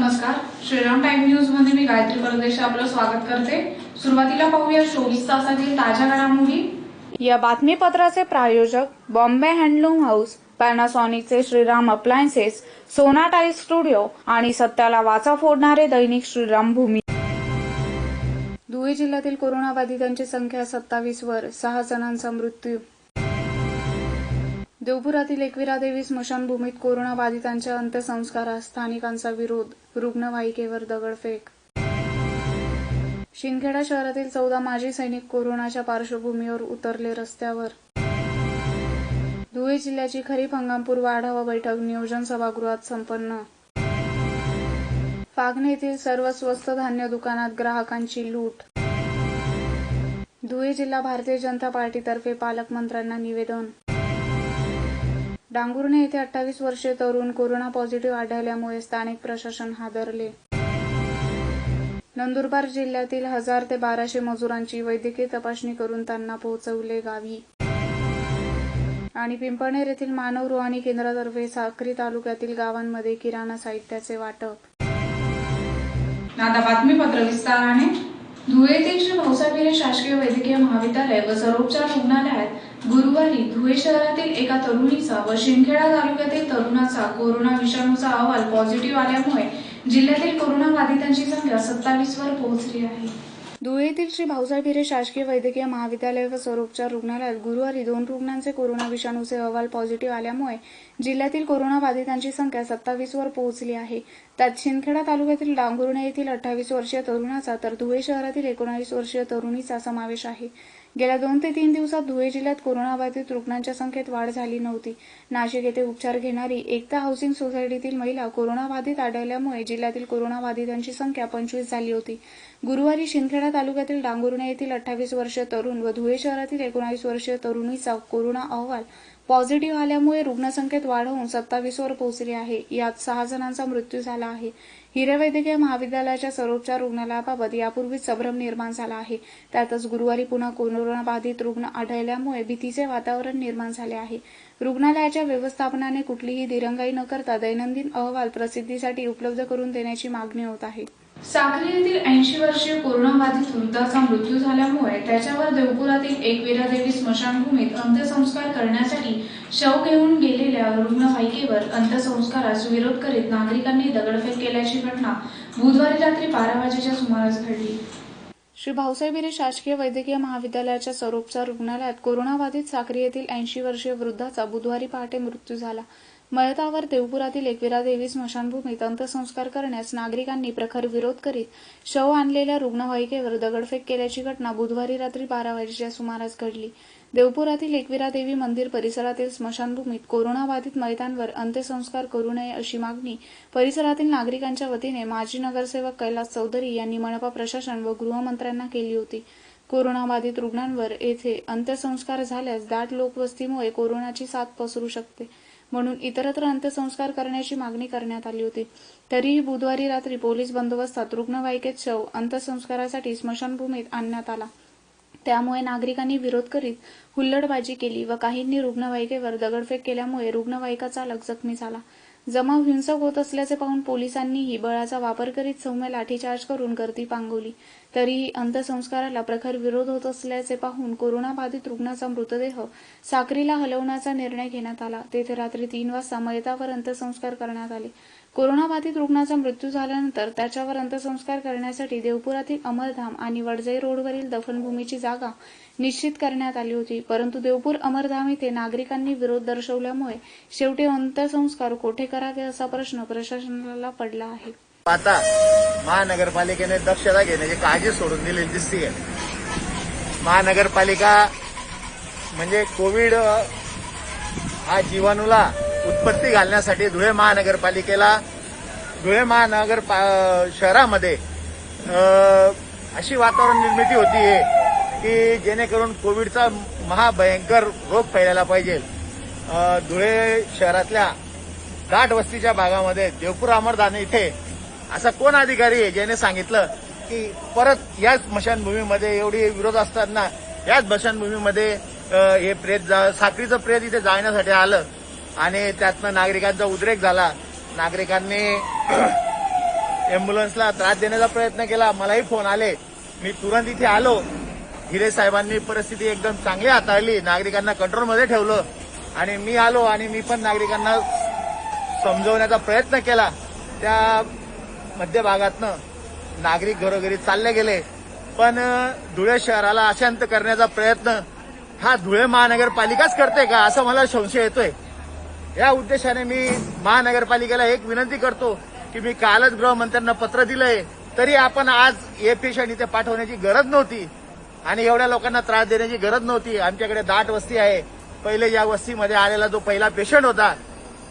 नमस्कार. Shriram time news मध्ये मी गायत्री परदेशी आपलं स्वागत करते. सुरुवातीला पाहूया 24 तासातील ताज्या घडामोडी. या बातमीपत्राचे प्रायोजक बॉम्बे हँडलूम हाऊस, पॅनासॉनिकचे Shriram appliances, Sona tiles studio आणि सत्याला वाचा फोडणारे दैनिक श्रीराम भूमी. धुळे जिल्ह्यातील कोरोनाबाधितांची संख्या 27 वर, 6 जणांचा मृत्यू. देवपुरातील एकविरादेवी स्मशानभूमीत कोरोनाबाधितांच्या अंत्यसंस्कारास स्थानिकांचा विरोध, रुग्णवाहिकेवर दगडफेक. शिंदखेडा शहरातील 14 माजी सैनिक कोरोनाच्या पार्श्वभूमीवर उतरले रस्त्यावर. धुळे जिल्ह्याची खरीप हंगामपूर्व आढावा बैठक नियोजन सभागृहात संपन्न. फागणे येथील सर्व स्वस्त धान्य दुकानात ग्राहकांची लूट. धुळे जिल्हा भारतीय जनता पार्टीतर्फे पालकमंत्र्यांना निवेदन. डांगुर्णे येथे 28 वर्षीय तरुण कोरोना पॉझिटिव्ह आढळल्यामुळे स्थानिक प्रशासन हादरले. नंदुरबार जिल्ह्यातील 1000 ते 1200 मजुरांची वैद्यकीय तपासणी करून त्यांना पोहोचवले गावी. आणि पिंपळनेर येथील मानव रुहानी केंद्रातर्फे साक्री तालुक्यातील गावांमध्ये किराणा साहित्याचे वाटप. आता बातमीपत्र विस्ताराने. धुळे येथील श्री भाऊसाहेब हिरे शासकीय वैद्यकीय महाविद्यालय व सर्वोपचार रुग्णालयात गुरुवारी धुळे शहरातील एका तरुणीचा व शिंदखेडा तालुक्यातील तरुणाचा कोरोना विषाणूचा अहवाल पॉझिटिव्ह आल्यामुळे जिल्ह्यातील कोरोनाबाधितांची संख्या 27 वर पोहोचली आहे. धुळे येथील श्री भाऊसाहेब हिरे शासकीय वैद्यकीय महाविद्यालय व सर्वोपचार रुग्णालयात गुरुवारी 2 रुग्णांचे कोरोना विषाणूचे अहवाल पॉझिटिव्ह आल्यामुळे जिल्ह्यातील कोरोनाबाधितांची संख्या 27 वर पोहोचली आहे. त्यात शिंदखेडा तालुक्यातील डांगुर्णे येथील 28 वर्षीय तरुणाचा तर धुळे शहरातील 19 वर्षीय तरुणीचा समावेश आहे. गेल्या 2 ते 3 दिवसात धुळे जिल्ह्यात कोरोनाबाधित रुग्णांच्या संख्येत वाढ झाली नव्हती. नाशिक येथे उपचार घेणारी एकता हाऊसिंग सोसायटीतील महिला कोरोनाबाधित आढळल्यामुळे जिल्ह्यातील कोरोनाबाधितांची संख्या 25 झाली होती. गुरुवारी शिंदखेडा तालुक्यातील डांगुर्णे येथील 28 वर्षीय तरुण व धुळे शहरातील 19 वर्षीय तरुणीचा कोरोना अहवाल पॉझिटिव्ह आल्यामुळे रुग्णसंख्येत वाढ होऊन 27 वर पोहोचली आहे. यात 6 जणांचा मृत्यू झाला आहे. हिरे वैद्यकीय महाविद्यालयाच्या सर्वोपचार रुग्णालयाबाबत यापूर्वीच संभ्रम निर्माण झाला आहे. त्यातच गुरुवारी पुन्हा कोरोनाबाधित रुग्ण आढळल्यामुळे भीतीचे वातावरण निर्माण झाले आहे. रुग्णालयाच्या व्यवस्थापनाने कुठलीही दिरंगाई न करता दैनंदिन अहवाल प्रसिद्धीसाठी उपलब्ध करून देण्याची मागणी होत आहे. साक्री येथील 80 वर्षीय कोरोनाबाधित वृद्धाचा मृत्यू झाल्यामुळे त्याच्यावर देवपुरातील एकविरादेवी स्मशानभूमीत अंत्यसंस्कार करण्यासाठी शव घेऊन गेलेल्या रुग्णवाहिकेवर अंत्यसंस्कारास विरोध करीत नागरिकांनी दगडफेक केल्याची घटना बुधवारी रात्री 12 वाजेच्या सुमारास घडली. श्री भाऊसाहेब हिरे शासकीय वैद्यकीय महाविद्यालयाच्या सर्वोपचार रुग्णालयात कोरोनाबाधित साक्री येथील 80 वर्षीय वृद्धाचा बुधवारी पहाटे मृत्यू झाला. मयतावर देवपुरातील एकविरादेवी स्मशानभूमीत अंत्यसंस्कार करण्यास नागरिकांनी प्रखर विरोध करीत शव आणलेल्या रुग्णवाहिकेवर दगडफेक केल्याची घटना बुधवारी रात्री 12 वाजेच्या सुमारास घडली. देवपुरातील एकविरादेवी मंदिर परिसरातील स्मशानभूमीत कोरोनाबाधित मयतांवर अंत्यसंस्कार करू नये अशी मागणी परिसरातील नागरिकांच्या वतीने माजी नगरसेवक कैलास चौधरी यांनी मनपा प्रशासन व गृहमंत्र्यांना केली होती. कोरोनाबाधित रुग्णांवर येथे अंत्यसंस्कार झाल्यास दाट लोकवस्तीमुळे कोरोनाची साथ पसरू शकते, म्हणून इतरत्र अंत्यसंस्कार करण्याची मागणी करण्यात आली होती. तरीही बुधवारी रात्री पोलीस बंदोबस्तात रुग्णवाहिकेत शव अंत्यसंस्कारासाठी स्मशानभूमीत आणण्यात आला. त्यामुळे नागरिकांनी विरोध करीत हुल्लडबाजी केली व काहींनी रुग्णवाहिकेवर दगडफेक केल्यामुळे रुग्णवाहिका चालक जखमी झाला. जमाव हिंसक होत असल्याचे पाहून पोलिसांनीही बळाचा वापर करीत सौम्य लाठीचार्ज करून गर्दी पांगवली. तरीही अंत्यसंस्काराला प्रखर विरोध होत असल्याचे पाहून कोरोनाबाधित रुग्णाचा मृतदेह साक्रीला हलवण्याचा निर्णय घेण्यात आला. तेथे रात्री 3 वाजता मयतावर अंत्यसंस्कार करण्यात आले. कोरोनाबाधित रुग्णाचा मृत्यू झाल्यानंतर त्याच्यावर अंत्यसंस्कार करण्यासाठी देवपुरातील अमरधाम आणि वडजाई रोडवरील दफनभूमीची जागा निश्चित करण्यात आली होती. परंतु देवपूर अमरधाम येथे नागरिकांनी विरोध दर्शवल्यामुळे शेवटी अंत्यसंस्कार कोठे करावे असा प्रश्न प्रशासनाला पडला आहे. आता महानगरपालिकेने दक्षता घेण्याची काळजी सोडून दिलेली दिसते. महानगरपालिका म्हणजे कोविड हा जीवाणूला उत्पत्ती घालण्यासाठी धुळे महानगर शहरामध्ये अशी वातावरण निर्मिती होतीये की जेणेकरून कोविडचा महाभयंकर रोग फैलायला पाहिजे. धुळे शहरातल्या दाट वस्तीच्या भागामध्ये देवपूर अमरधाम इथे असा कोण अधिकारी आहे ज्याने सांगितलं की परत याच स्मशानभूमीमध्ये एवढी विरोध असताना याच स्मशानभूमीमध्ये हे प्रेत साक्रीचं प्रेत इथे जाळण्यासाठी आलं आणि त्यातनं नागरिकांचा उद्रेक झाला. नागरिकांनी अँब्युलन्सला त्रास देण्याचा प्रयत्न केला. मलाही फोन आले. मी तुरंत इथे आलो. हिरे साहेबांनी परिस्थिती एकदम चांगली हाताळली, नागरिकांना कंट्रोलमध्ये ठेवलं आणि मी आलो आणि मी पण नागरिकांना समजवण्याचा प्रयत्न केला. त्या मध्यभागातनं नागरिक घरोघरी चालले गेले. पण धुळे शहराला अशांत करण्याचा प्रयत्न हा धुळे महानगरपालिकाच करते का, असं मला संशय येतोय. या उद्देशाने मी महानगरपालिकेला एक विनंती करतो की मी कालच गृहमंत्र्यांना पत्र दिलंय, तरी आपण आज हे पेशंट इथे पाठवण्याची गरज नव्हती आणि एवढ्या लोकांना त्रास देण्याची गरज नव्हती. आमच्याकडे दाट वस्ती आहे. पहिले ज्या वस्तीमध्ये आलेला जो पहिला पेशंट होता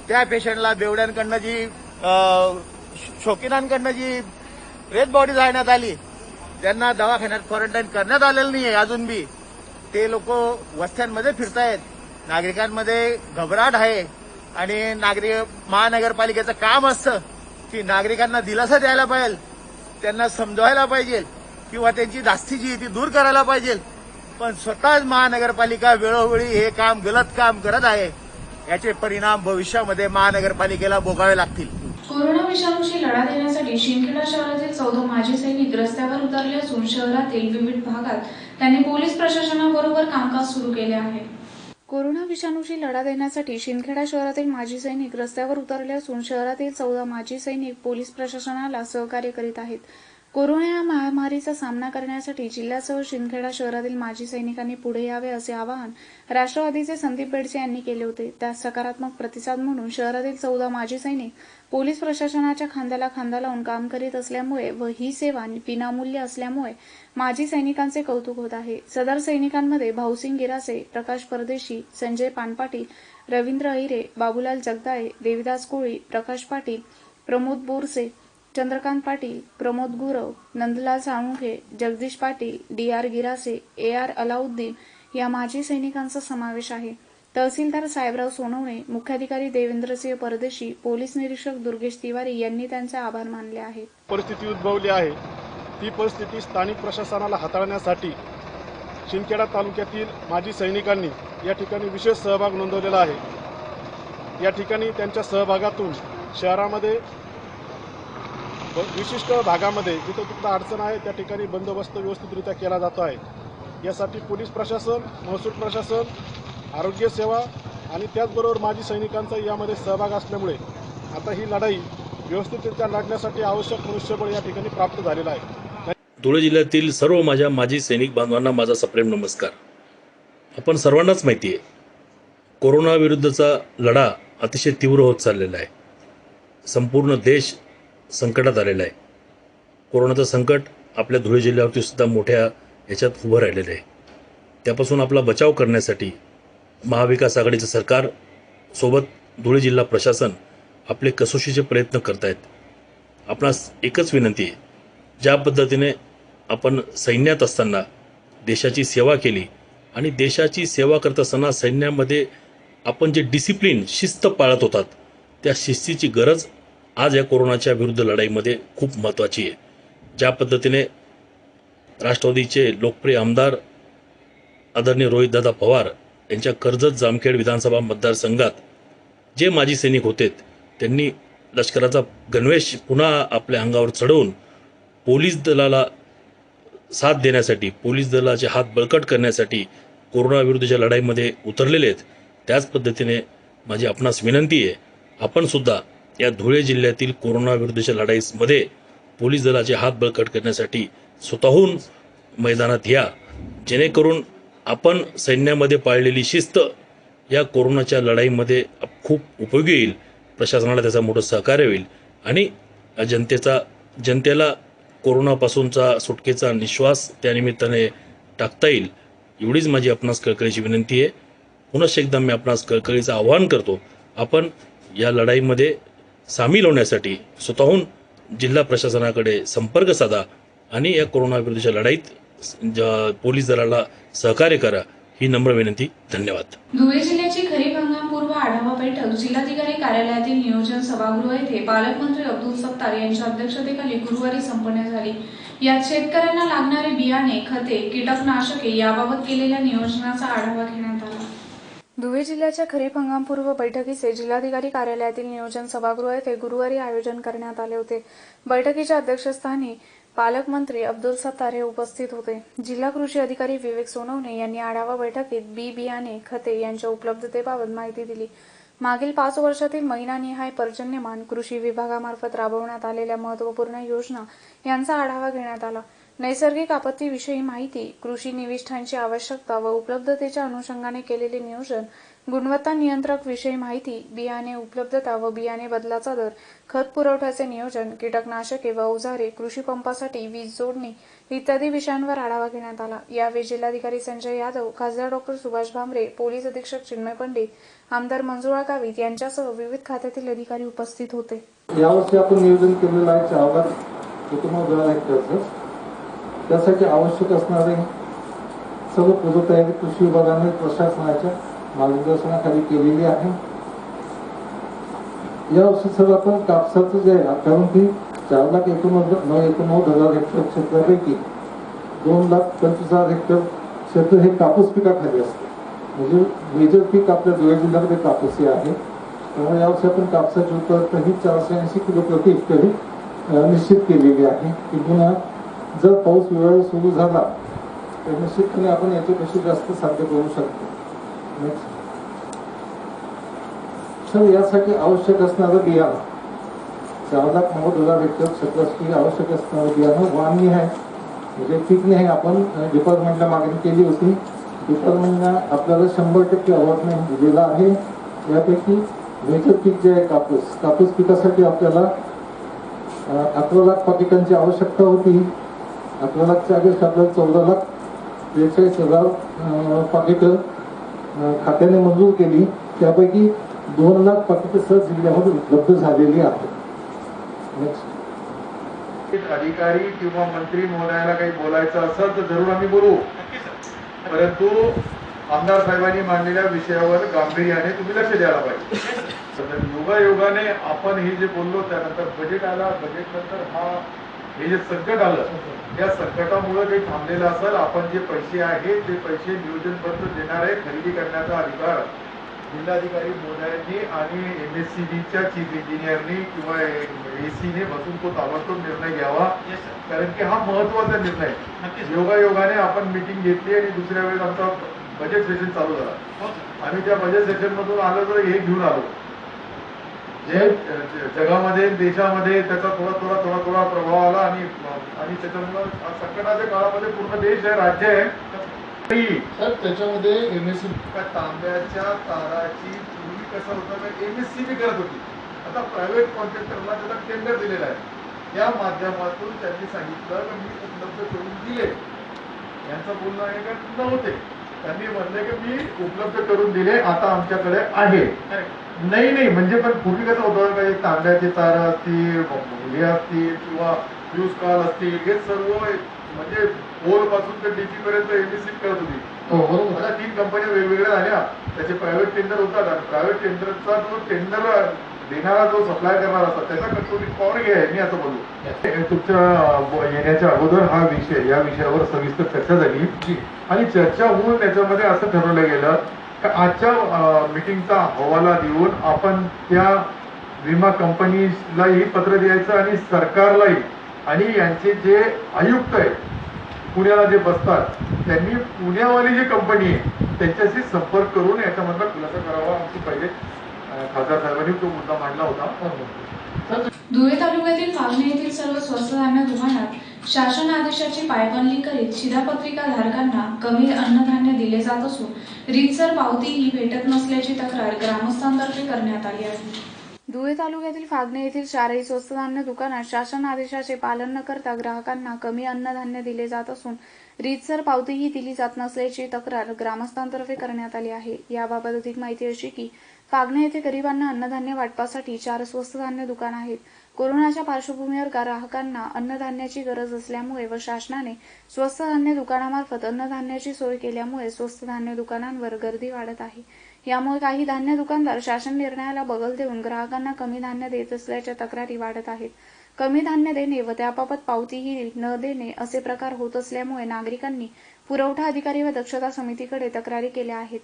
त्या पेशंटला बेवड्यांकडनं जी शौकीनांकडनं जी डेड बॉडी जाळण्यात आली, त्यांना दवाखान्यात क्वारंटाईन करण्यात आलेलं नाहीये अजून बी. ते लोक वस्त्यांमध्ये फिरतायत. नागरिकांमध्ये घबराट आहे आणि महानगरपालिकेचं काम असतं की नागरिकांना दिलासा द्यायला पाहिजे, त्यांना समजवायला पाहिजे किंवा त्यांची धास्ती जी ती दूर करायला पाहिजे. पण स्वतःच महानगरपालिका वेळोवेळी हे काम गलत काम करत आहे. याचे परिणाम भविष्यामध्ये महानगरपालिकेला भोगावे लागतील. कोरोना विषाणूशी लढा देण्यासाठी शिंदखेडा शहरातील 14 माजी सैनिक रस्त्यावर उतरले असून शहरातील विविध भागात त्यांनी पोलीस प्रशासनाबरोबर कामकाज सुरू केले आहे. कोरोना विषाणूशी लढा देण्यासाठी शिंदखेडा शहरातील माजी सैनिक रस्त्यावर उतरले असून शहरातील 14 माजी सैनिक पोलीस प्रशासनाला सहकार्य करीत आहेत. कोरोना या महामारीचा सामना करण्यासाठी जिल्ह्यासह शिंदखेडा शहरातील माजी सैनिकांनी पुढे यावे असे आवाहन राष्ट्रवादीचे संदीप बेडसे यांनी केले होते. त्यास सकारात्मक प्रतिसाद म्हणून शहरातील 14 माजी सैनिक पोलीस प्रशासनाच्या खांद्याला खांदा लावून काम करीत असल्यामुळे व ही सेवा विनामूल्य असल्यामुळे माजी सैनिकांचे कौतुक होत आहे. सदर सैनिकांमध्ये भाऊसिंग गिरासे, प्रकाश परदेशी, संजय पानपाटील, रवींद्र अहिरे, बाबूलाल जगदाळे, देविदास कोळी, प्रकाश पाटील, प्रमोद बोरसे, चंद्रकांत पाटील, प्रमोद गुरव, नंदलाल साळुंखे, जगदीश पाटील, DR गिरासे, AR अलाउद्दीन या माजी सैनिकांचा समावेश आहे. तहसीलदार साहेबराव सोनवणे, मुख्याधिकारी देवेंद्रसिंह परदेशी, पोलीस निरीक्षक दुर्गेश तिवारी यांनी त्यांचे आभार मानले आहेत. परिस्थिती उद्भवली आहे. ती परिस्थिती स्थानिक प्रशासनाला हाताळण्यासाठी शिंदखेडा तालुक्यातील माजी सैनिकांनी या ठिकाणी विशेष सहभाग नोंदवलेला आहे. या ठिकाणी त्यांच्या सहभागातून शहरामध्ये विशिष्ट भागामध्ये जिथं तिथं अडचण आहे त्या ठिकाणी बंदोबस्त व्यवस्थितरित्या केला जातो आहे. यासाठी पोलीस प्रशासन, महसूल प्रशासन, आरोग्य सेवा आणि त्याचबरोबर माजी सैनिकांचा यामध्ये सहभाग असल्यामुळे आता ही लढाई व्यवस्थितरित्या लढण्यासाठी आवश्यक मनुष्यबळ या ठिकाणी प्राप्त झालेलं आहे. धुळे जिल्ह्यातील सर्व माझ्या माजी सैनिक बांधवांना माझा सप्रेम नमस्कार. आपण सर्वांनाच माहिती आहे, कोरोना विरुद्धचा लढा अतिशय तीव्र होत चाललेला आहे. संपूर्ण देश संकटात आलेला आहे. कोरोनाचं संकट आपल्या धुळे जिल्ह्यावरती सुद्धा मोठ्या याच्यात उभं राहिलेलं आहे. त्यापासून आपला बचाव करण्यासाठी महाविकास आघाडीचं सरकार सोबत धुळे जिल्हा प्रशासन आपले कसोशीचे प्रयत्न करत आहेत. आपणास एकच विनंती आहे, ज्या पद्धतीने आपण सैन्यात असताना देशाची सेवा केली आणि देशाची सेवा करत असताना सैन्यामध्ये आपण जे डिसिप्लिन, शिस्त पाळत होतात, त्या शिस्तीची गरज आज या कोरोनाच्या विरुद्ध लढाईमध्ये खूप महत्त्वाची आहे. ज्या पद्धतीने राष्ट्रवादीचे लोकप्रिय आमदार आदरणीय रोहितदादा पवार यांच्या कर्जत जामखेड विधानसभा मतदारसंघात जे माजी सैनिक होते त्यांनी लष्कराचा गणवेश पुन्हा आपल्या अंगावर चढवून पोलीस दलाला साथ देण्यासाठी, पोलीस दलाचे हात बळकट करण्यासाठी कोरोनाविरुद्धच्या लढाईमध्ये उतरलेले आहेत. त्याच पद्धतीने माझी आपणास विनंती आहे, आपण सुद्धा या धुळे जिल्ह्यातील कोरोनाविरुद्धच्या लढाईमध्ये पोलीस दलाचे हात बळकट करण्यासाठी स्वतःहून मैदानात या, जेणेकरून आपण सैन्यामध्ये पाळलेली शिस्त या कोरोनाच्या लढाईमध्ये खूप उपयोगी येईल. प्रशासनाला त्याचा मोठं सहकार्य होईल आणि जनतेला कोरोनापासूनचा सुटकेचा निश्वास त्यानिमित्ताने टाकता येईल. एवढीच माझी आपणास कळकळीची विनंती आहे. पुनश्च एकदा मी आपणास कळकळीचं आवाहन करतो, आपण या लढाईमध्ये सामील होण्यासाठी स्वतःहून जिल्हा प्रशासनाकडे संपर्क साधा आणि या कोरोनाविरुद्धच्या लढाईत पोलीस दलाला सहकार्य करा, ही नम्र विनंती. धन्यवाद. धुळे जिल्ह्याची खरीप हंगामपूर्व आढावा बैठक जिल्हाधिकारी कार्यालयातील नियोजन सभागृह येथे पालकमंत्री अब्दुल सत्तार यांच्या अध्यक्षतेखाली गुरुवारी संपन्न झाली. यात शेतकऱ्यांना लागणारे बियाणे, खते, कीटकनाशके याबाबत केलेल्या नियोजनाचा आढावा घेण्यात आला. धुळे जिल्ह्याच्या खरीप हंगामपूर्व बैठकीचे जिल्हाधिकारी कार्यालयातील नियोजन सभागृह येथे गुरुवारी आयोजन करण्यात आले होते. बैठकीच्या अध्यक्षस्थानी पालकमंत्री अब्दुल सत्तार हे उपस्थित होते. जिल्हा कृषी अधिकारी विवेक सोनवणे यांनी आढावा बैठकीत बियाणे, खते यांच्या उपलब्धतेबाबत माहिती दिली. मागील 5 वर्षातील महिनानिहाय पर्जन्यमान कृषी विभागामार्फत राबवण्यात आलेल्या महत्त्वपूर्ण योजना यांचा आढावा घेण्यात आला. नैसर्गिक आपत्तीविषयी माहिती, कृषी निविष्ठांची आवश्यकता व उपलब्धतेच्या अनुषंगाने केलेले नियोजन, गुणवत्ता नियंत्रक विषयी माहिती, बियाणे उपलब्धता व बियाणे बदलाचा दर, खत पुरवठ्याचे नियोजन, कीटकनाशके व अवजारे, कृषी पंपासाठी वीज जोडणी इत्यादी विषयांवर आढावा घेण्यात आला. यावेळी जिल्हाधिकारी संजय यादव, खासदार डॉ. सुभाष भामरे, पोलीस अधीक्षक चिन्मय पंडित, आमदार मंजुळा गावित यांच्यासह विविध खात्यातील अधिकारी उपस्थित होते. यावर्षी आपण नियोजन केलेलं आहे 4,00,000 हेक्टरचं. त्यासाठी आवश्यक असणारे सर्व पूर्वतयारी कृषी विभागाने प्रशासनाच्या मार्गदर्शनाखाली केलेली आहे. यावर्षी सर आपण कापसाचं जे आहे, कारण की 4,89,000 हेक्टर क्षेत्रापैकी 2,25,000 हेक्टर क्षेत्र हे कापूस पिकाखाली असते. म्हणजे मेजर पीक आपल्या धुळे जिल्ह्यामध्ये कापूस हे आहे. त्यामुळे यावर्षी आपण कापसाची उत्पादकता ही 480 किलो प्रति हेक्टरी निश्चित केलेली आहे. पुन्हा जर पाऊस वेळेवर सुरू झाला तर निश्चितपणे आपण याच्यापेक्षा जास्त साध्य करू शकतो. सर, यासाठी आवश्यक असणारं बियाणं 4,90,000 हेक्टर क्षेत्रासाठी आवश्यक असणारं बियाणं वाहनी आहे, म्हणजे पीक नाही. आपण डिपार्टमेंटला मागणी केली होती. डिपार्टमेंटनं आपल्याला 100% अलॉटमेंट दिलेला आहे. यापैकी मेजर पीक जे आहे कापूस पिकासाठी आपल्याला 11,00,000 पाकिटांची आवश्यकता होती. 11,00,000च्या आधीच आपल्याला 14,43,000 पाकिटं खात्याने मंजूर केली. त्यापैकी 2,00,000 पाकिटं सर जिल्ह्यामध्ये उपलब्ध झालेली आहेत. अधिकारी किंवा मंत्री महोदयाला काही बोलायचं असेल तर जरूर आम्ही बोलू, परंतु आमदार साहेबांनी मांडलेल्या विषयावर गांभीर्याने तुम्ही लक्ष द्यायला पाहिजे. योगायोगाने आपण हे जे बोललो त्यानंतर बजेट आला. बजेट नंतर हे जे संकट आलं, या संकटामुळे काही थांबलेलं असेल. आपण जे पैसे आहेत ते पैसे नियोजनबद्ध देणारे खरेदी करण्याचा अधिकार जिल्हाधिकारी महोदयांनी आणि MSCBच्या चीफ इंजिनियरनी किंवा AC ने बसून तो ताबडतोब निर्णय घ्यावा, कारण की हा महत्वाचा निर्णय. योगायोगाने आपण मीटिंग घेतली आणि दुसऱ्या वेळेस आमचा बजेट सेशन चालू झाला. आम्ही त्या बजेट सेशन मधून आलो तर हे घेऊन आलो, जे जगामध्ये देशामध्ये त्याचा थोडा प्रभाव आला आणि त्याच्यामुळे संकटाच्या काळामध्ये पूर्ण देश आहे, राज्य आहे. सर, त्याच्यामध्ये MSCB तांब्याच्या ताराची पूर्वी कसं होतं तर MSCB करत होती. आता प्रायव्हेट कॉन्ट्रॅक्टरला त्याला टेंडर दिलेलं आहे. त्या माध्यमातून त्यांनी सांगितलं की मी उपलब्ध करून दिले. यांचं बोलणं आहे का नव्हते. त्यांनी म्हणले की मी उपलब्ध करून दिले, आता आमच्याकडे आहे. नाही म्हणजे पण पूर्वी कसं होतं काही तांब्याचे तार असतील, हे असतील किंवा फ्यूज कॉल असतील, हे सर्व म्हणजे पोल पासून ते डीपी पर्यंत MSCB करत होती. आता 3 कंपन्या वेगवेगळ्या झाल्या. त्याचे प्रायव्हेट टेंडर होतात आणि प्रायव्हेट टेंडरचा जो टेंडर देणारा जो सप्लाय करणार असतात त्याचा कंट्रोलिंग पॉवर घे आहे. मी असं बोलू. तुमच्या येण्याच्या अगोदर या विषयावर सविस्तर चर्चा झाली आणि चर्चा होऊन त्याच्यामध्ये असं ठरवलं गेलं की आजच्या मीटिंगचा हवाला देऊन आपण त्या विमा कंपनीलाही पत्र द्यायचं आणि सरकारलाही, आणि यांचे जे आयुक्त आहेत पुण्याला जे बसतात त्यांनी पुण्यावाली जी कंपनी आहे त्यांच्याशी संपर्क करून याच्यामधला खुलासा करावा. आमची पहिले खासदार साहेबांनी तो मुद्दा मांडला होता. धुळे तालुक्यातील फागणे येथील सर्व स्वस्त धान्य दुकानात शासन आदेशाची पायबंदी करीत शिधापत्रिका धारकांना कमी अन्नधान्य दिले जात असून रीतसर पावतीही भेटत नसल्याची तक्रार ग्रामस्थांतर्फे करण्यात आली आहे. धुळे तालुक्यातील फागणे येथील 4ही स्वस्त धान्य दुकानात शासन आदेशाचे पालन न करता ग्राहकांना कमी अन्नधान्य दिले जात असून रीतसर पावतीही दिली जात नसल्याची तक्रार ग्रामस्थांतर्फे करण्यात आली आहे. याबाबत अधिक माहिती अशी की फागणे येथे गरिबांना अन्नधान्य वाटपासाठी 4 स्वस्त धान्य दुकान आहेत. कोरोनाच्या पार्श्वभूमीवर ग्राहकांना अन्नधान्याची गरज असल्यामुळे व शासनाने स्वस्त धान्य दुकानामार्फत अन्नधान्याची सोय केल्यामुळे स्वस्त धान्य दुकानांवर गर्दी वाढत आहे. यामुळे काही धान्य दुकानदार शासन निर्णयाला बगल देऊन ग्राहकांना कमी धान्य देत असल्याच्या तक्रारी वाढत आहेत. कमी धान्य देणे व त्याबाबत पावतीही न देणे असे प्रकार होत असल्यामुळे नागरिकांनी पुरवठा अधिकारी व दक्षता समितीकडे तक्रारी केल्या आहेत.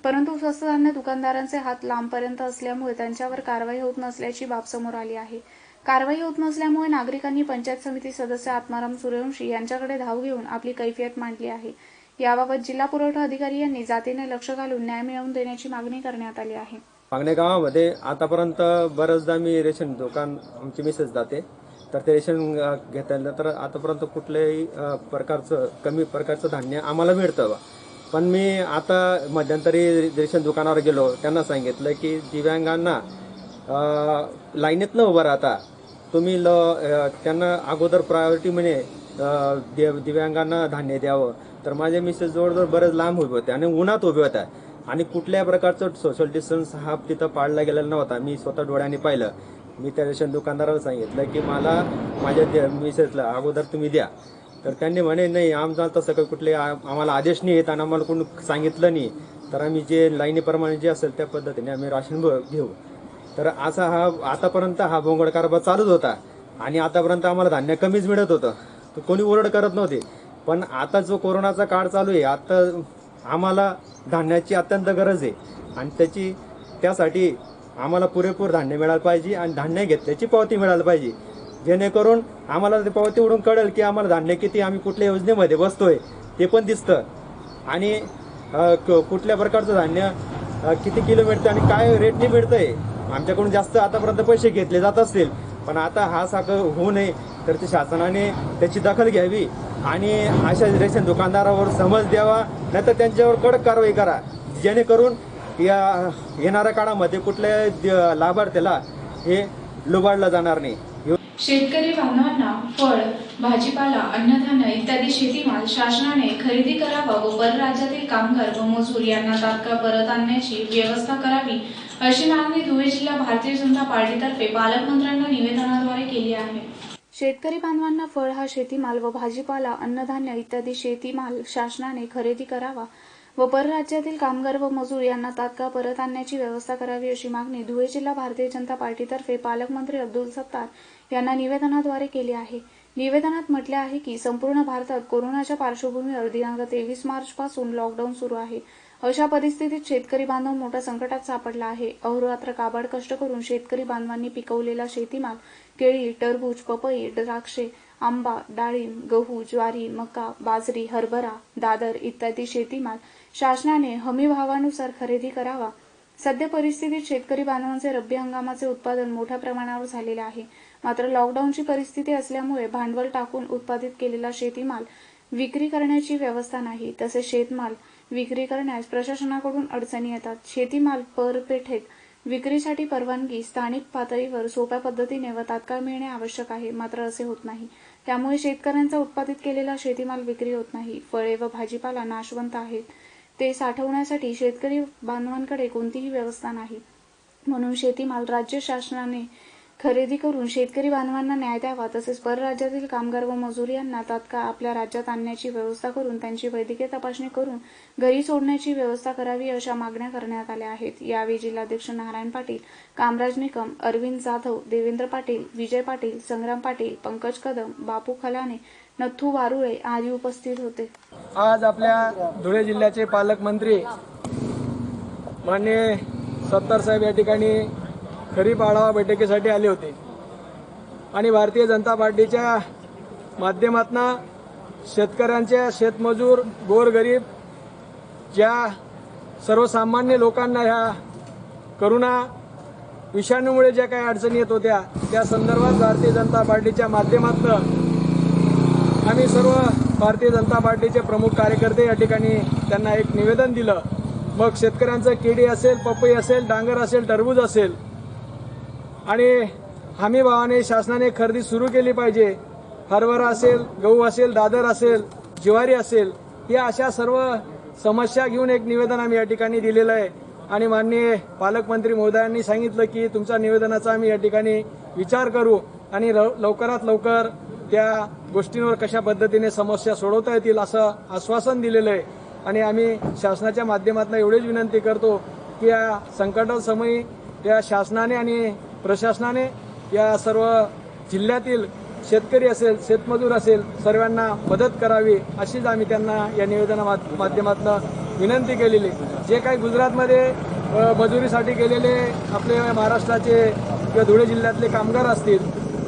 परंतु स्वस्त धान्य दुकानदारांचे हात लांबपर्यंत असल्यामुळे त्यांच्यावर कारवाई होत नसल्याची बाब समोर आली आहे. कारवाई होत नसल्यामुळे नागरिकांनी पंचायत समिती सदस्य आत्माराम सूर्यवंशी यांच्याकडे धाव घेऊन आपली कैफियत मांडली आहे. याबाबत जिल्हा पुरवठा अधिकारी यांनी जातीने लक्ष घालून न्याय मिळवून देण्याची मागणी करण्यात आली आहे. पांगणे गावामध्ये आतापर्यंत बरेचदा मी रेशन दुकान आमची मिसेस जाते, तर ते रेशन घेताना तर आतापर्यंत कुठल्याही कमी प्रकारचं धान्य आम्हाला मिळतं. पण मी आता मध्यंतरी रेशन दुकानावर गेलो, त्यांना सांगितलं की दिव्यांगांना लाईनीत न उभं राहता तुम्ही त्यांना अगोदर प्रायोरिटी म्हणे दिव्यांगांना धान्य द्यावं. तर माझ्या मिसेस जवळजवळ बरेच लांब उभे होते आणि उन्हात उभे होत्या आणि कुठल्याही प्रकारचं सोशल डिस्टन्स हा तिथं पाळला गेलेला नव्हता. मी स्वतः डोळ्यांनी पाहिलं. मी त्या रेशन दुकानदाराला सांगितलं की मला माझ्या मिसेसला अगोदर तुम्ही द्या. तर त्यांनी म्हणे नाही, आमचा तसं काही कुठले आम्हाला आदेश नाही येत आणि आम्हाला कोणी सांगितलं नाही, तर आम्ही जे लाईनीप्रमाणे जे असेल त्या पद्धतीने आम्ही राशन घेऊ. तर असा आतापर्यंत हा भोंगड कारभार चालूच होता आणि आतापर्यंत आम्हाला धान्य कमीच मिळत होतं, तर कोणी ओरड करत नव्हते. पण आता जो कोरोनाचा काळ चालू आहे, आता आम्हाला धान्याची अत्यंत गरज आहे आणि त्यासाठी आम्हाला पुरेपूर धान्य मिळालं पाहिजे आणि धान्य घेतल्याची पावती मिळाली पाहिजे, जेणेकरून आम्हाला ते पावती उडून कळेल की आम्हाला धान्य किती, आम्ही कुठल्या योजनेमध्ये बसतोय ते पण दिसतं आणि कुठल्या प्रकारचं धान्य किती किलो मिळतं आणि काय रेटने मिळतंय. आमच्याकडून जास्त आतापर्यंत पैसे घेतले जात असतील, पण आता हा साखर होऊ नये तर ते शासनाने त्याची दखल घ्यावी आणि अशा रेशन दुकानदारावर समज द्यावा, नाहीतर त्यांच्यावर कडक कारवाई करा, जेणेकरून या येणाऱ्या काळामध्ये कुठल्या लाभार्थ्याला हे लुबाडलं जाणार नाही. शेतकरी बांधवांना फळ, भाजीपाला, अन्नधान्य इत्यादी शेतीमाल शासनाने खरेदी करावा व परराज्यातील कामगार व मजूर यांना तात्काळ परत आणण्याची व्यवस्था करावी, अशी मागणी धुळे जिल्हा भारतीय जनता पार्टीतर्फे पालकमंत्र्यांना निवेदनाद्वारे केली आहे. शेतकरी बांधवांना फळ हा शेतीमाल व भाजीपाला, अन्नधान्य इत्यादी शेतीमाल शासनाने खरेदी करावा व परराज्यातील कामगार व मजूर यांना तात्काळ परत आणण्याची व्यवस्था करावी, अशी मागणी धुळे जिल्हा भारतीय जनता पार्टीतर्फे पालकमंत्री अब्दुल सत्तार यांना निवेदनाद्वारे केली आहे. निवेदनात म्हटले आहे की संपूर्ण भारतात कोरोनाच्या पार्श्वभूमीवर दिनांक 23 मार्च पासून लॉकडाऊन सुरू आहे. अशा परिस्थितीत शेतकरी बांधव मोठ्या संकटात सापडला आहे. अहोरात्र काबाड कष्ट करून शेतकरी बांधवांनी पिकवलेला शेतीमाल केळी, टरबूज, पपई, द्राक्षे, आंबा, डाळिंब, गहू, ज्वारी, मका, बाजरी, हरभरा, दादर इत्यादी शेतीमाल शासनाने हमी भावानुसार खरेदी करावा. सध्या परिस्थितीत शेतकरी बांधवांचे रब्बी हंगामाचे उत्पादन मोठ्या प्रमाणावर झालेले आहे. मात्र लॉकडाऊनची परिस्थिती असल्यामुळे भांडवल टाकून उत्पादित केलेला शेतीमाल विक्री करण्याची व्यवस्था नाही. तसेच शेतमाल विक्री करण्यास प्रशासनाकडून अडचणी येतात. शेतीमाल परपेठेत विक्रीसाठी परवानगी स्थानिक पातळीवर सोप्या पद्धतीने व तात्काळ मिळणे आवश्यक आहे. मात्र असे होत नाही. त्यामुळे शेतकऱ्यांचा उत्पादित केलेला शेतीमाल विक्री होत नाही. फळे व भाजीपाला नाशवंत आहेत, ते साठवण्यासाठी शेतकरी बांधवांकडे कोणतीही व्यवस्था नाही. म्हणून शेतीमाल राज्य शासनाने खरेदी करून शेतकरी बांधवांना न्याय द्यावा. तसेच परराज्यातील कामगार व मजूर यांना तात्काळ आपल्या राज्यात आणण्याची व्यवस्था करून त्यांची वैद्यकीय तपासणी करून घरी सोडण्याची व्यवस्था करावी, अशा मागण्या करण्यात आल्या आहेत. यावेळी जिल्हाध्यक्ष नारायण पाटील, कामराज निकम, अरविंद जाधव, देवेंद्र पाटील, विजय पाटील, संग्राम पाटील, पंकज कदम, बापू खलाने, नथू वारुळे आदी उपस्थित होते. आज आपल्या धुळे जिल्ह्याचे पालकमंत्री माननीय सत्तार साहेब या ठिकाणी खरीप आढावा बैठकीसाठी आले होते आणि भारतीय जनता पार्टीच्या माध्यमातून शेतकऱ्यांच्या, शेतमजूर, गोरगरीब ज्या सर्वसामान्य लोकांना ह्या करोना विषाणूमुळे ज्या काही अडचणी येत होत्या त्या संदर्भात भारतीय जनता पार्टीच्या माध्यमातून आम्ही सर्व भारतीय जनता पार्टीचे प्रमुख कार्यकर्ते या ठिकाणी त्यांना एक निवेदन दिलं. मग शेतकऱ्यांचं केळी असेल, पपई असेल, डांगर असेल, टरबूज असेल आणि हमी भावाने शासनाने खरेदी सुरू केली पाहिजे. हरभरा असेल, गहू असेल, दादर असेल, ज्वारी असेल, या अशा सर्व समस्या घेऊन एक निवेदन आम्ही या ठिकाणी दिलेलं आहे आणि माननीय पालकमंत्री महोदयांनी सांगितलं की तुमच्या निवेदनाचा आम्ही या ठिकाणी विचार करू आणि लवकरात लवकर त्या गोष्टींवर कशा पद्धतीने समस्या सोडवता येतील असं आश्वासन दिलेलं आहे. आणि आम्ही शासनाच्या माध्यमातून एवढीच विनंती करतो की या संकटासमयी या शासनाने आणि प्रशासनाने या सर्व जिल्ह्यातील शेतकरी असेल, शेतमजूर असेल, सर्वांना मदत करावी अशीच आम्ही त्यांना या निवेदना माध्यमातून विनंती केलेली. जे काही गुजरातमध्ये मजुरीसाठी गेलेले आपले महाराष्ट्राचे किंवा धुळे जिल्ह्यातले कामगार असतील,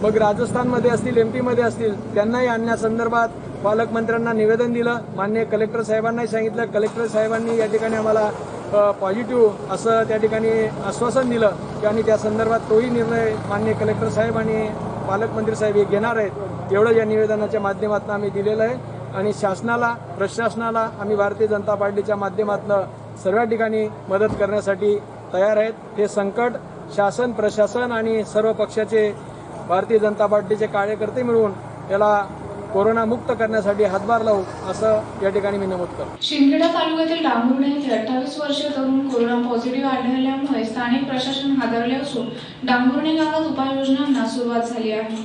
मग राजस्थानमध्ये असतील, MP मध्ये असतील, त्यांनाही आणण्यासंदर्भात पालकमंत्र्यांना निवेदन दिलं. माननीय कलेक्टर साहेबांनाही सांगितलं. कलेक्टर साहेबांनी या ठिकाणी आम्हाला पॉझिटिव्ह असं त्या ठिकाणी आश्वासन दिलं की आणि त्या संदर्भात तोही निर्णय माननीय कलेक्टर साहेब आणि पालकमंत्री साहेब हे घेणार आहेत. एवढं या निवेदनाच्या माध्यमातून आम्ही दिलेलं आहे. आणि शासनाला, प्रशासनाला आम्ही भारतीय जनता पार्टीच्या माध्यमातून सर्व ठिकाणी मदत करण्यासाठी तयार आहेत. हे संकट शासन, प्रशासन आणि सर्व पक्षाचे भारतीय जनता पार्टीचे कार्यकर्ते मिळून याला कोरोना मुक्त करण्यासाठी हातभार लावू असं या ठिकाणी मी नमूद करतो. शिंदखेडा तालुक्यातील डांगुर्णे येथे 28 वर्षीय तरुण कोरोना पॉझिटिव्ह आढळल्यामुळे स्थानिक प्रशासन हादरले असून डांगुर्णे गावात उपाययोजनांना सुरुवात झाली आहे.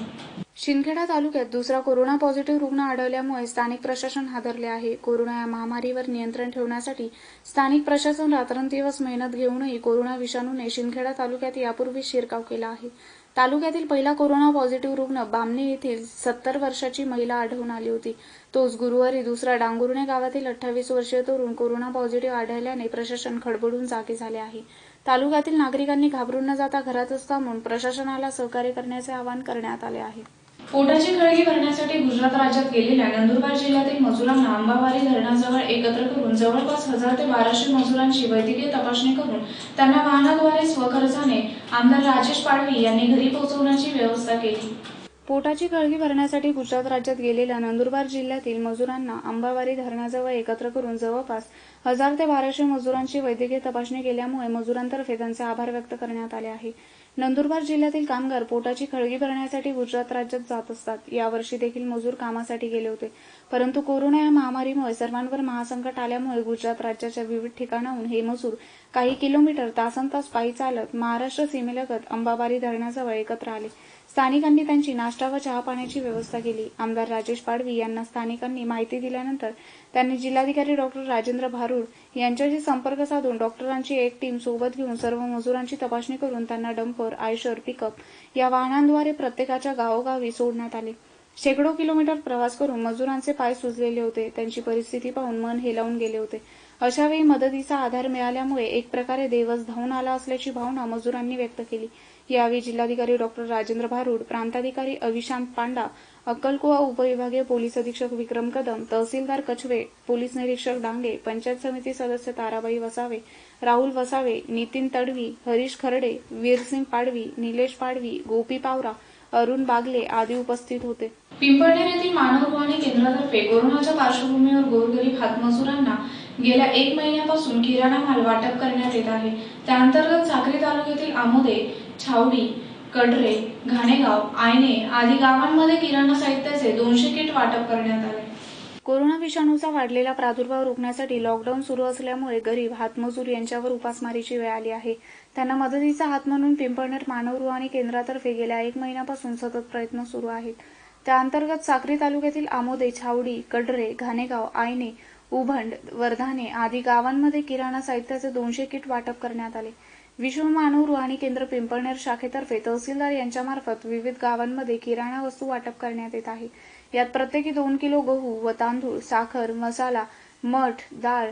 शिंदखेडा तालुक्यात दुसरा कोरोना पॉझिटिव्ह रुग्ण आढळल्यामुळे स्थानिक प्रशासन हादरले आहे. कोरोना या महामारीवर नियंत्रण ठेवण्यासाठी स्थानिक प्रशासन रात्रंदिवस मेहनत घेऊनही कोरोना विषाणूने शिंदखेडा तालुक्यात यापूर्वी शिरकाव केला आहे. तालुक्यातील पहिला कोरोना पॉझिटिव्ह रुग्ण बामणे येथील 70 वर्षाची महिला आढळून आली होती. तोच गुरुवारी दुसरा डांगुर्णे गावातील 28 वर्षीय तरुण कोरोना पॉझिटिव्ह आढळल्याने प्रशासन खडबडून जागे झाले आहे. तालुक्यातील नागरिकांनी घाबरून न जाता घरातच थांबून प्रशासनाला सहकार्य करण्याचे आवाहन करण्यात आले आहे. पोटाची खळगी भरण्यासाठी गुजरात राज्यात गेलेल्या नंदुरबार जिल्ह्यातील मजुरांना अंबाबारी धरणाजवळ एकत्र करून जवळपास 1000 ते 1200 मजुरांची वैद्यकीय तपासणी करून त्यांना वाहनाद्वारे स्वखर्चाने आमदार राजेश पाडवी यांनी घरी पोहोचवण्याची व्यवस्था केली. पोटाची खळगी भरण्यासाठी गुजरात राज्यात गेलेल्या नंदुरबार जिल्ह्यातील मजुरांना अंबाबारी धरणाजवळ एकत्र करून जवळपास 1000 ते 1200 मजुरांची वैद्यकीय तपासणी केल्यामुळे मजुरांतर्फे त्यांचे आभार व्यक्त करण्यात आले आहे. नंदुरबार जिल्ह्यातील कामगार पोटाची खळगी भरण्यासाठी गुजरात राज्यात जात असतात. यावर्षी देखील मजूर कामासाठी गेले होते, परंतु कोरोना या महामारीमुळे सर्वांवर महासंकट आल्यामुळे गुजरात राज्याच्या विविध ठिकाणाहून हे मजूर काही किलोमीटर तासनतास पायी चालत महाराष्ट्र सीमेलगत अंबाबारी धरणाजवळ एकत्र आले. स्थानिकांनी त्यांची नाश्ता व चहा पाण्याची व्यवस्था केली. आमदार राजेश पाडवी यांना स्थानिकांनी माहिती दिल्यानंतर त्यांनी जिल्हाधिकारी डॉ. राजेंद्र भारुड यांच्याशी संपर्क साधून डॉक्टरांची एक टीम सोबत घेऊन सर्व मजुरांची तपासणी करून त्यांना डंपर, आयशर, पिकअप या वाहनांद्वारे प्रत्येकाच्या गावोगावी सोडण्यात आले. शेकडो किलोमीटर प्रवास करून मजुरांचे पाय सुजलेले होते. त्यांची परिस्थिती पाहून मन हेलावून गेले होते. अशावेळी मदतीचा आधार मिळाल्यामुळे एक प्रकारे देवच धावून आला असल्याची भावना मजुरांनी व्यक्त केली. यावेळी जिल्हाधिकारी डॉ. राजेंद्र भारुड, प्रांताधिकारी अविशांत पांडा, अक्कलकुवा उपविभागीय पोलीस अधीक्षक विक्रम कदम, तहसीलदार कछवे, पोलीस निरीक्षक डांगे, पंचायत समिती सदस्य ताराबाई वसावे, राहुल वसावे, नितीन तडवी, हरीश खरडे, वीरसिंग पाडवी, निलेश पाडवी, गोपी पावरा, अरुण बागले आदी उपस्थित होते. पिंपळनेर येथील मानवरुग्णालय केंद्रातर्फे कोरोनाच्या पार्श्वभूमीवर गोरगरीब हातमजुरांना गेल्या 1 महिन्यापासून किराणा माल वाटप करण्यात येत आहे. त्याअंतर्गत साक्री तालुक्यातील आमोदे, छावडी, कडरे, घाणेगाव, आयने आदी गावांमध्ये किराणा साहित्याचे 200 किट वाटप करण्यात आले. कोरोना विषाणूचा वाढलेला प्रादुर्भाव रोखण्यासाठी लॉकडाऊन सुरू असल्यामुळे गरीब हातमजूर यांच्यावर उपासमारीची वेळ आली आहे. त्यांना मदतीचा हात म्हणून पिंपळनेर मानवरुग्णालय केंद्रातर्फे गेल्या 1 महिन्यापासून सतत प्रयत्न सुरू आहेत. त्याअंतर्गत साक्री तालुक्यातील आमोदे, छावडी, कडरे, घाणेगाव, आयने, उभंड, वर्धाने आदी गावांमध्ये किराणा साहित्याचे 200 किट वाटप करण्यात आले. विश्व मानवरुग्णालय केंद्र पिंपळनेर शाखेतर्फे तहसीलदार यांच्यामार्फत विविध गावांमध्ये किराणा वस्तू वाटप करण्यात येत आहे. यात प्रत्येकी 2 किलो गहू व तांदूळ, साखर, मसाला, मठ, डाळ,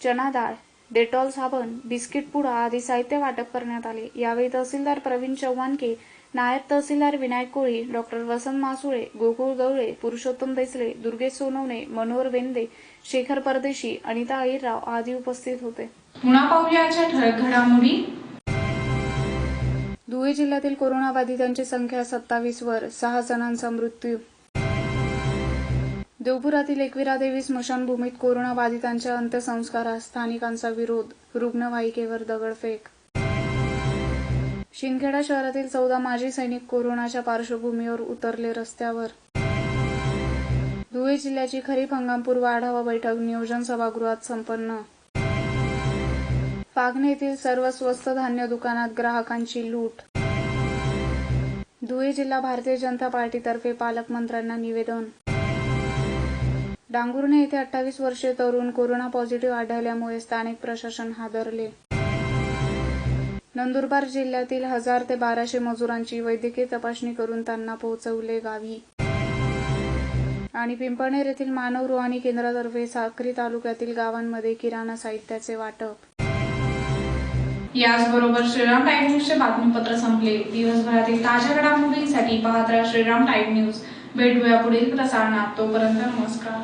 चना डाळ, डेटॉल साबण, बिस्किट पुडा आदी साहित्य वाटप करण्यात आले. यावेळी तहसीलदार प्रवीण चव्हाणके, नायब तहसीलदार विनायक कोळी, डॉ. वसंत मासुळे, गोकुळ गवळे, पुरुषोत्तम देसले, दुर्गेश सोनवणे, मनोहर वेंदे, शेखर परदेशी, अनिता अहिरराव आदी उपस्थित होते. पुन्हा पाहुयाच्या ठळक घडामोडी. धुळे जिल्ह्यातील कोरोनाबाधितांची संख्या 27 वर, 6 जणांचा मृत्यू. देवपुरातील एकविरा देवी स्मशानभूमीत कोरोनाबाधितांच्या अंत्यसंस्कारास स्थानिकांचा विरोध, रुग्णवाहिकेवर दगडफेक. शिंदखेडा शहरातील 14 माजी सैनिक कोरोनाच्या पार्श्वभूमीवर उतरले रस्त्यावर. धुळे जिल्ह्याची खरीप हंगामपूर्व आढावा बैठक नियोजन सभागृहात संपन्न. फागणे येथील सर्व स्वस्त धान्य दुकानात ग्राहकांची लूट. धुळे जिल्हा भारतीय जनता पार्टीतर्फे पालकमंत्र्यांना निवेदन. डांगुर्णे येथे 28 वर्षीय तरुण कोरोना पॉझिटिव्ह आढळल्यामुळे स्थानिक प्रशासन हादरले. नंदुरबार जिल्ह्यातील 1000 ते 1200 मजुरांची वैद्यकीय तपासणी करून त्यांना पोहोचवले गावी. आणि पिंपळनेर येथील मानव रुहानी केंद्रातर्फे साक्री तालुक्यातील गावांमध्ये किराणा साहित्याचे वाटप. याचबरोबर श्रीराम टाइम न्यूजचे बातमीपत्र संपले. दिवसभरातील ताज्या घडामोडींसाठी पाहत राहा श्रीराम टाइम न्यूज. भेटूया पुढील प्रसारणात. तोपर्यंत नमस्कार.